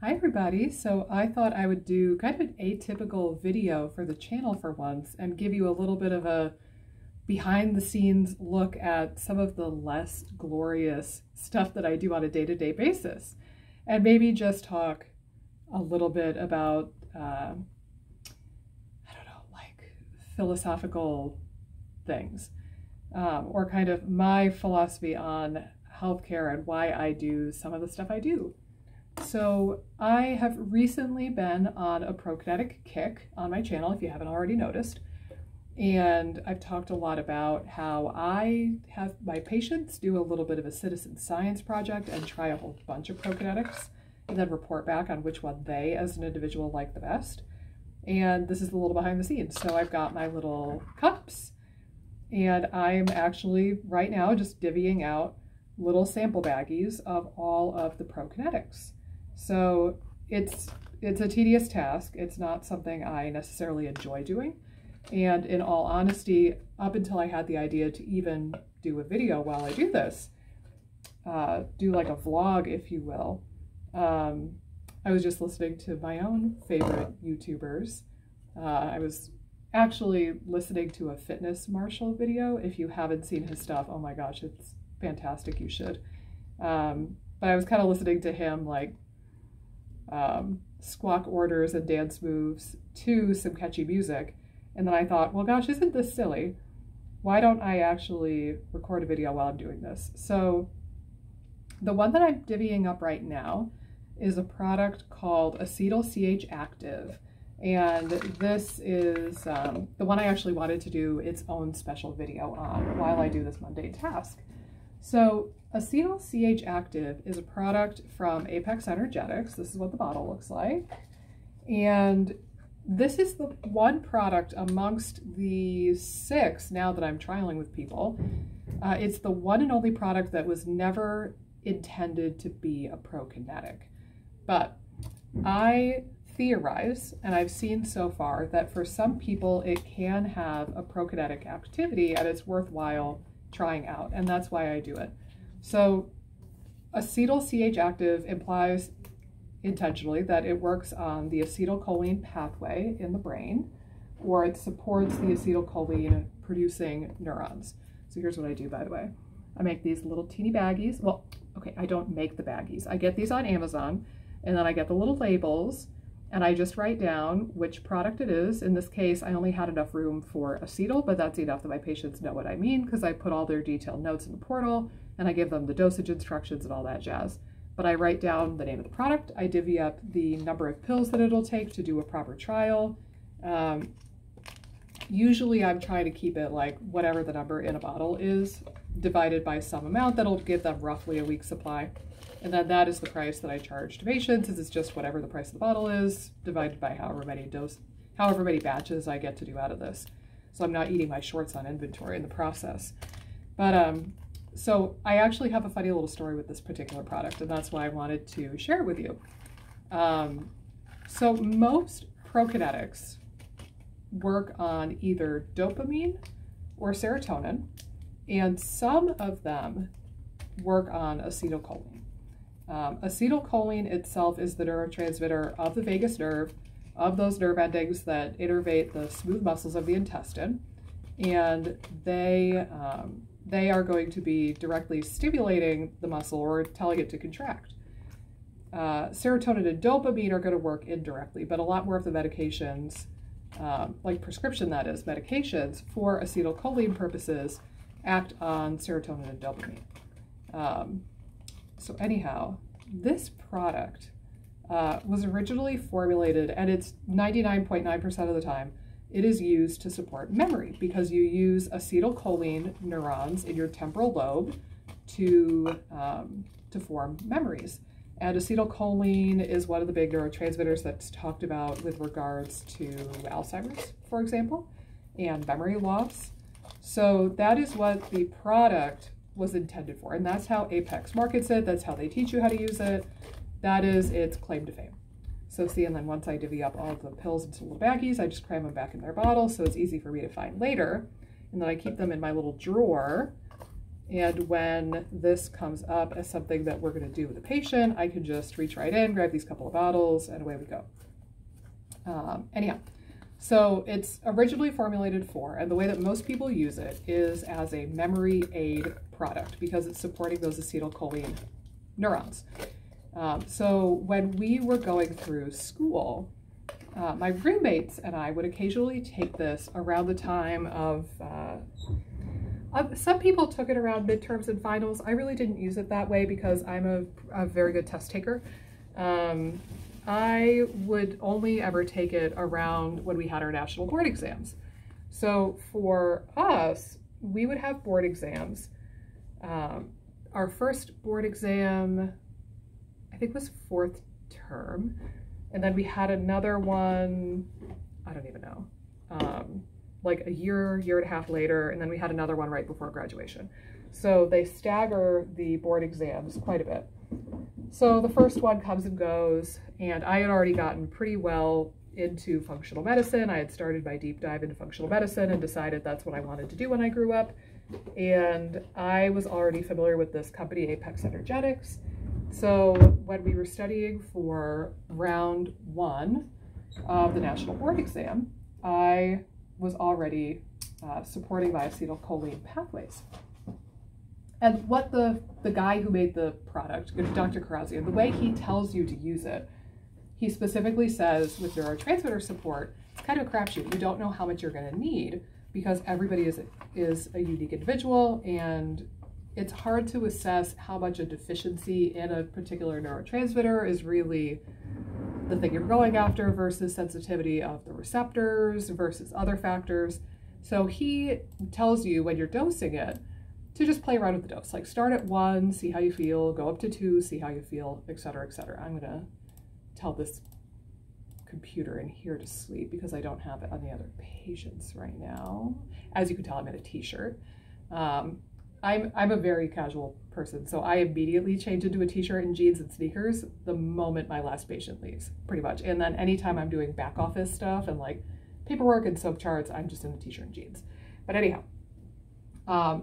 Hi everybody, so I thought I would do kind of an atypical video for the channel for once and give you a little bit of a behind the scenes look at some of the less glorious stuff that I do on a day-to-day basis, and maybe just talk a little bit about, I don't know, like philosophical things, or kind of my philosophy on healthcare and why I do some of the stuff I do. So I have recently been on a Prokinetic Kick on my channel, if you haven't already noticed, and I've talked a lot about how I have my patients do a little bit of a citizen science project and try a whole bunch of prokinetics and then report back on which one they as an individual like the best. And this is a little behind the scenes. So I've got my little cups and I'm actually right now just divvying out little sample baggies of all of the prokinetics. So it's a tedious task. It's not something I necessarily enjoy doing. And in all honesty, up until I had the idea to even do a video while I do this, do like a vlog, if you will, I was just listening to my own favorite YouTubers. I was actually listening to a Fitness Marshall video. If you haven't seen his stuff, oh my gosh, it's fantastic, you should. But I was kind of listening to him like squawk orders and dance moves to some catchy music. And then I thought, well, gosh, isn't this silly? Why don't I actually record a video while I'm doing this? So the one that I'm divvying up right now is a product called Acetyl CH Active. And this is the one I actually wanted to do its own special video on while I do this mundane task. So Acetyl CH Active is a product from Apex Energetics. This is what the bottle looks like. And this is the one product amongst the 6 now that I'm trialing with people. It's the one and only product that was never intended to be a prokinetic. But I theorize, and I've seen so far, that for some people it can have a prokinetic activity and it's worthwhile trying out, and that's why I do it. So Acetyl CH Active implies intentionally that it works on the acetylcholine pathway in the brain, or it supports the acetylcholine producing neurons. So here's what I do, by the way. I make these little teeny baggies. Well, okay, I don't make the baggies. I get these on Amazon, and then I get the little labels, and I just write down which product it is. In this case, I only had enough room for acetyl, but that's enough that my patients know what I mean because I put all their detailed notes in the portal and I give them the dosage instructions and all that jazz. But I write down the name of the product, I divvy up the number of pills that it'll take to do a proper trial. Usually I'm trying to keep it like whatever the number in a bottle is, divided by some amount that'll give them roughly a week's supply. And then that is the price that I charge to patients, is it's just whatever the price of the bottle is, divided by however many batches I get to do out of this. So I'm not eating my shorts on inventory in the process. But so I actually have a funny little story with this particular product, and that's why I wanted to share it with you. So most prokinetics work on either dopamine or serotonin, and some of them work on acetylcholine. Acetylcholine itself is the neurotransmitter of the vagus nerve, of those nerve endings that innervate the smooth muscles of the intestine, and they are going to be directly stimulating the muscle or telling it to contract. Serotonin and dopamine are going to work indirectly, but a lot more of the medications, like prescription that is, medications for acetylcholine purposes act on serotonin and dopamine. So anyhow, this product was originally formulated, and it's 99.9% of the time, it is used to support memory because you use acetylcholine neurons in your temporal lobe to form memories. And acetylcholine is one of the big neurotransmitters that's talked about with regards to Alzheimer's, for example, and memory loss. So that is what the product was intended for, and that's how Apex markets it. That's how they teach you how to use it. That is its claim to fame. So see, and then once I divvy up all of the pills into little baggies, I just cram them back in their bottle so it's easy for me to find later. And then I keep them in my little drawer And when this comes up as something that we're going to do with the patient, I can just reach right in, grab these couple of bottles, and away we go. Anyhow, so it's originally formulated for, and the way that most people use it is as a memory aid product because it's supporting those acetylcholine neurons. So when we were going through school, my roommates and I would occasionally take this around the time of, some people took it around midterms and finals. I really didn't use it that way because I'm a very good test taker. I would only ever take it around when we had our national board exams. So for us, we would have board exams. Our first board exam, I think, was 4th term. And then we had another one, I don't even know, like a year and a half later. And then we had another one right before graduation. So they stagger the board exams quite a bit. So the first one comes and goes, and I had already gotten pretty well into functional medicine. I had started my deep dive into functional medicine and decided that's what I wanted to do when I grew up. And I was already familiar with this company, Apex Energetics. So when we were studying for round 1 of the national board exam, I was already supporting my acetylcholine pathways. And what the guy who made the product, Dr. Karazian, the way he tells you to use it, he specifically says with neurotransmitter support, it's kind of a crapshoot. You don't know how much you're going to need because everybody is a unique individual, and it's hard to assess how much a deficiency in a particular neurotransmitter is really the thing you're going after versus sensitivity of the receptors versus other factors. So he tells you when you're dosing it to just play around with the dose. Like start at 1, see how you feel, go up to 2, see how you feel, etc., etc. I'm gonna tell this computer in here to sleep because I don't have it on the other patients right now. As you can tell, I'm in a t-shirt. I'm a very casual person, so I immediately change into a t-shirt and jeans and sneakers the moment my last patient leaves, pretty much. And then anytime I'm doing back office stuff and like paperwork and soap charts, I'm just in a t-shirt and jeans. But anyhow,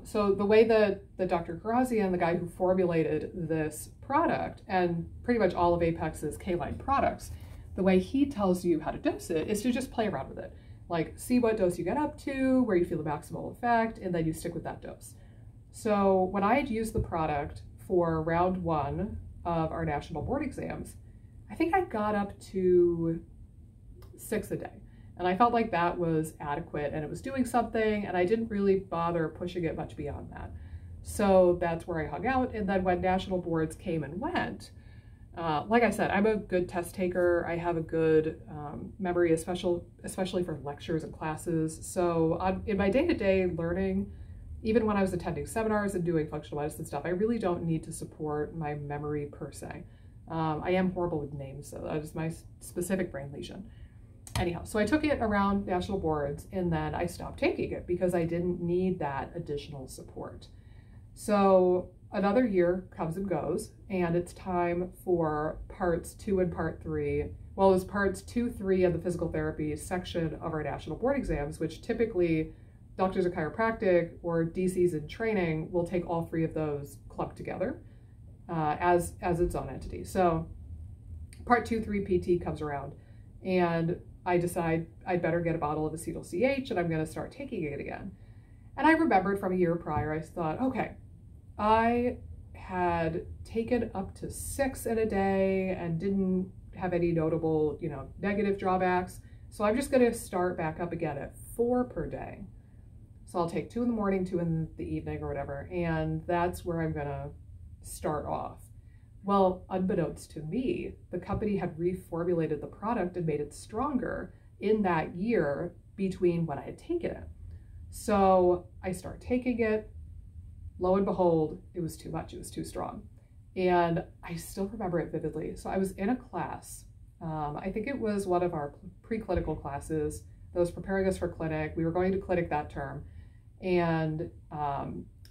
so the way that Dr. Karazian, the guy who formulated this product, and pretty much all of Apex's K-line products, the way he tells you how to dose it is to just play around with it. Like see what dose you get up to, where you feel the maximal effect, and then you stick with that dose. So when I had used the product for round 1 of our national board exams, I think I got up to 6 a day. And I felt like that was adequate and it was doing something, and I didn't really bother pushing it much beyond that. So that's where I hung out. And then when national boards came and went, like I said, I'm a good test taker. I have a good memory, especially for lectures and classes. So in my day-to-day learning, even when I was attending seminars and doing functional medicine stuff, I really don't need to support my memory per se. I am horrible with names, so that is my specific brain lesion. Anyhow, so I took it around national boards and then I stopped taking it because I didn't need that additional support. So another year comes and goes, and it's time for parts 2 and part 3. Well, it was parts 2, 3 of the physical therapy section of our national board exams, which typically doctors of chiropractic or DCs in training will take all 3 of those clumped together as its own entity. So part 2, 3 PT comes around, and I decide I'd better get a bottle of Acetyl CH and I'm going to start taking it again. And I remembered from a year prior, I thought, okay, I had taken up to 6 in a day and didn't have any notable, negative drawbacks. So I'm just going to start back up again at 4 per day. So I'll take 2 in the morning, 2 in the evening or whatever. And that's where I'm going to start off. Well, unbeknownst to me, the company had reformulated the product and made it stronger in that year between when I had taken it. So I start taking it. Lo and behold, it was too much. It was too strong. And I still remember it vividly. So I was in a class. I think it was one of our preclinical classes that was preparing us for clinic. We were going to clinic that term. And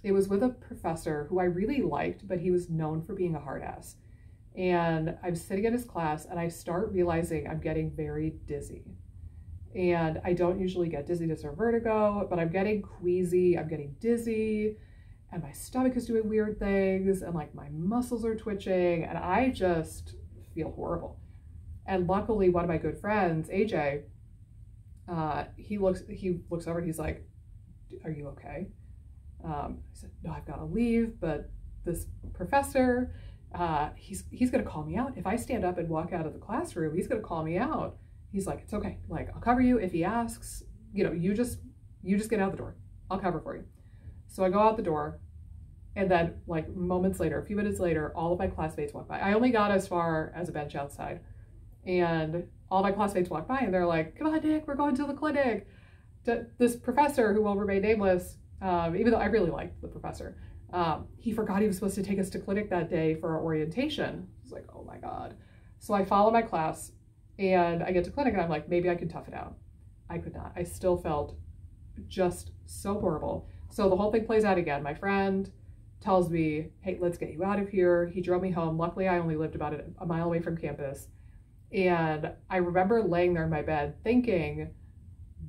it was with a professor who I really liked, but he was known for being a hard ass. And I'm sitting in his class and I start realizing I'm getting very dizzy. And I don't usually get dizziness or vertigo, but I'm getting queasy, I'm getting dizzy. and my stomach is doing weird things, and like my muscles are twitching, and I just feel horrible. And luckily, one of my good friends, AJ, he looks over and he's like, "Are you okay?" I said, "No, I've got to leave, but this professor, he's going to call me out. If I stand up and walk out of the classroom, he's going to call me out." He's like, "It's okay. Like, I'll cover you. If he asks, you just get out the door. I'll cover for you." So I go out the door, and then like moments later, a few minutes later, all of my classmates walk by. I only got as far as a bench outside, and all my classmates walk by and they're like, "Come on, Nick, we're going to the clinic." This professor, who will remain nameless, even though I really liked the professor, he forgot he was supposed to take us to clinic that day for our orientation. I was like, oh my God. So I follow my class and I get to clinic and I'm like, maybe I can tough it out. I could not. I still felt just so horrible. So the whole thing plays out again. My friend tells me, "Hey, let's get you out of here." He drove me home. Luckily, I only lived about a mile away from campus. And I remember laying there in my bed thinking,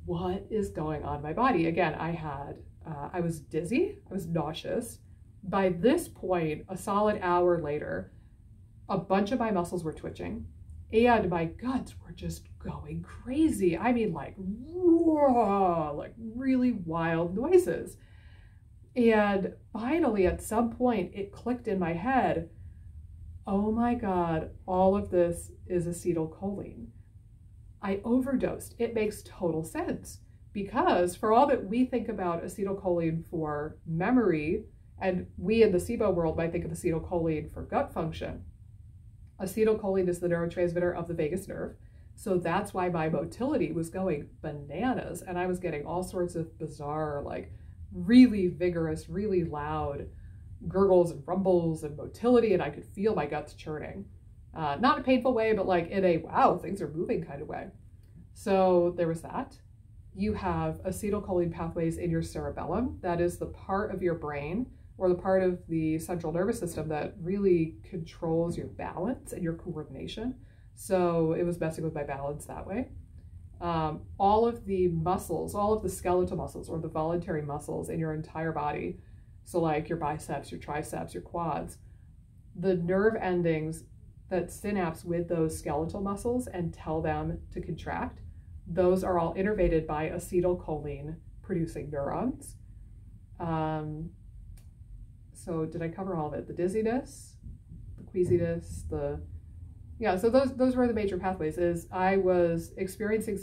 what is going on in my body? Again, I was dizzy, I was nauseous. By this point, a solid hour later, a bunch of my muscles were twitching and my guts were just going crazy. I mean, like, raw, like really wild noises. And finally, at some point, it clicked in my head, oh my God, all of this is acetylcholine. I overdosed. It makes total sense because for all that we think about acetylcholine for memory, and we in the SIBO world might think of acetylcholine for gut function, acetylcholine is the neurotransmitter of the vagus nerve. So that's why my motility was going bananas and I was getting all sorts of bizarre, like really vigorous, really loud gurgles and rumbles and motility, and I could feel my guts churning. Not in a painful way, but like in a, wow, things are moving kind of way. So there was that. You have acetylcholine pathways in your cerebellum. That is the part of your brain or the part of the central nervous system that really controls your balance and your coordination. So it was messing with my balance that way. All of the muscles, all of the skeletal muscles or the voluntary muscles in your entire body, so like your biceps, your triceps, your quads, the nerve endings that synapse with those skeletal muscles and tell them to contract, those are all innervated by acetylcholine producing neurons. So did I cover all of it? The dizziness, the queasiness, so those were the major pathways. Is I was experiencing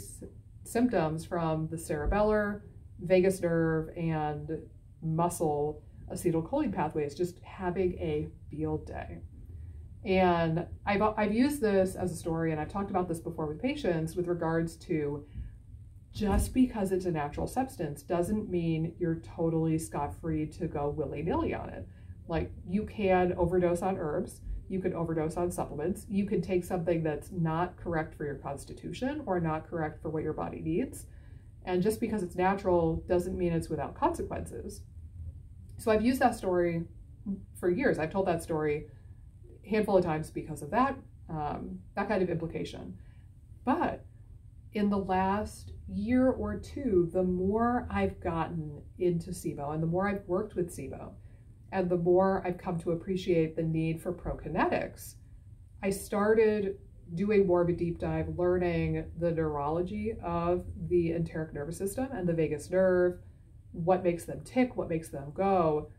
symptoms from the cerebellar, vagus nerve, and muscle acetylcholine pathways, just having a field day. And I've used this as a story, and I've talked about this before with patients with regards to just because it's a natural substance doesn't mean you're totally scot-free to go willy-nilly on it. Like, you can overdose on herbs, you can overdose on supplements, you can take something that's not correct for your constitution or not correct for what your body needs. And just because it's natural doesn't mean it's without consequences. So I've used that story for years. I've told that story a handful of times because of that kind of implication. But in the last year or two, the more I've gotten into SIBO and the more I've worked with SIBO and the more I've come to appreciate the need for prokinetics, I started doing more of a deep dive, learning the neurology of the enteric nervous system and the vagus nerve, what makes them tick, what makes them go.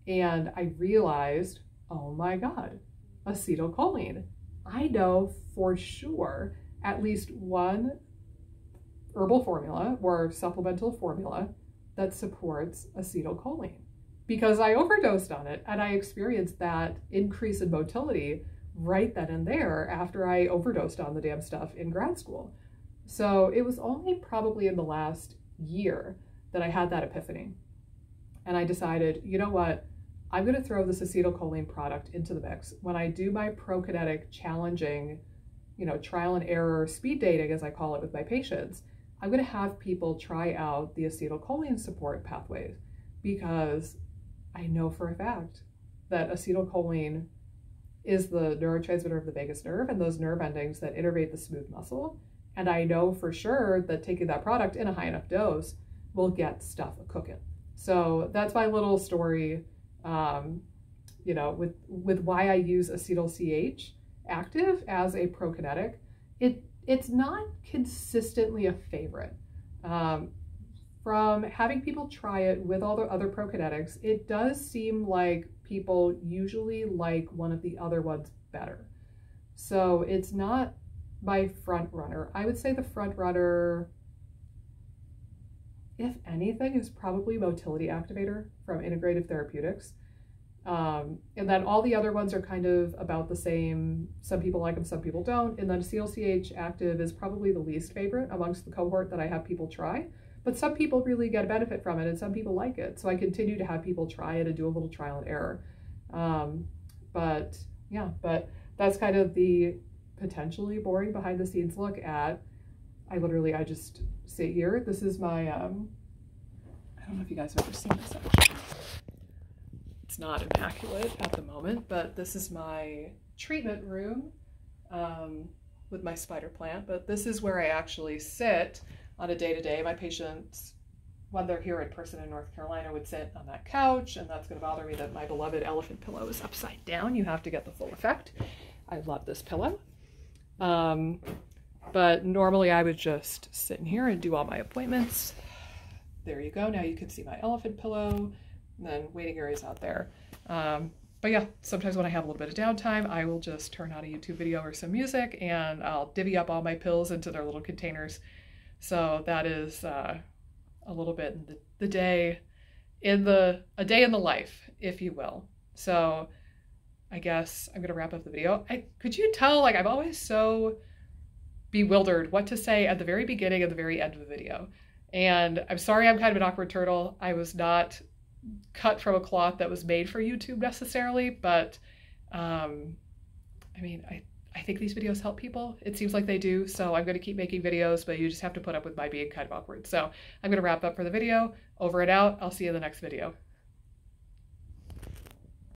And I realized, oh my God, acetylcholine. I know for sure at least one herbal formula or supplemental formula that supports acetylcholine because I overdosed on it and I experienced that increase in motility right then and there after I overdosed on the damn stuff in grad school. So it was only probably in the last year that I had that epiphany. And I decided, you know what? I'm going to throw this acetylcholine product into the mix. When I do my prokinetic challenging, trial and error speed dating, as I call it with my patients, I'm going to have people try out the acetylcholine support pathways because I know for a fact that acetylcholine is the neurotransmitter of the vagus nerve and those nerve endings that innervate the smooth muscle. And I know for sure that taking that product in a high enough dose will get stuff cooking. So that's my little story you know, with why I use Acetyl CH Active as a prokinetic, it's not consistently a favorite. From having people try it with all the other prokinetics, it does seem like people usually like one of the other ones better. So it's not my front runner. I would say the front runner, if anything, is probably Motility Activator from Integrative Therapeutics. And then all the other ones are kind of about the same. Some people like them, some people don't. And then Acetyl CH Active is probably the least favorite amongst the cohort that I have people try. But some people really get a benefit from it and some people like it. So I continue to have people try it and do a little trial and error. But yeah, but that's kind of the potentially boring behind the scenes look at, I just sit here. This is my, I don't know if you guys have ever seen this actually. It's not immaculate at the moment, but this is my treatment room with my spider plant. But this is where I actually sit on a day-to-day. My patients, when they're here in person in North Carolina, would sit on that couch, and that's going to bother me that my beloved elephant pillow is upside down. You have to get the full effect. I love this pillow. But normally I would just sit in here and do all my appointments. There you go. Now you can see my elephant pillow, and then waiting areas out there. But yeah, sometimes when I have a little bit of downtime, I will just turn on a YouTube video or some music, and I'll divvy up all my pills into their little containers. So that is a little bit in a day in the life, if you will. So I guess I'm gonna wrap up the video. Could you tell, like, I'm always so bewildered what to say at the very beginning and the very end of the video. And I'm sorry I'm kind of an awkward turtle. I was not cut from a cloth that was made for YouTube necessarily, but I mean, I think these videos help people. It seems like they do, so I'm going to keep making videos, but you just have to put up with my being kind of awkward. So I'm going to wrap up for the video. Over and out. I'll see you in the next video.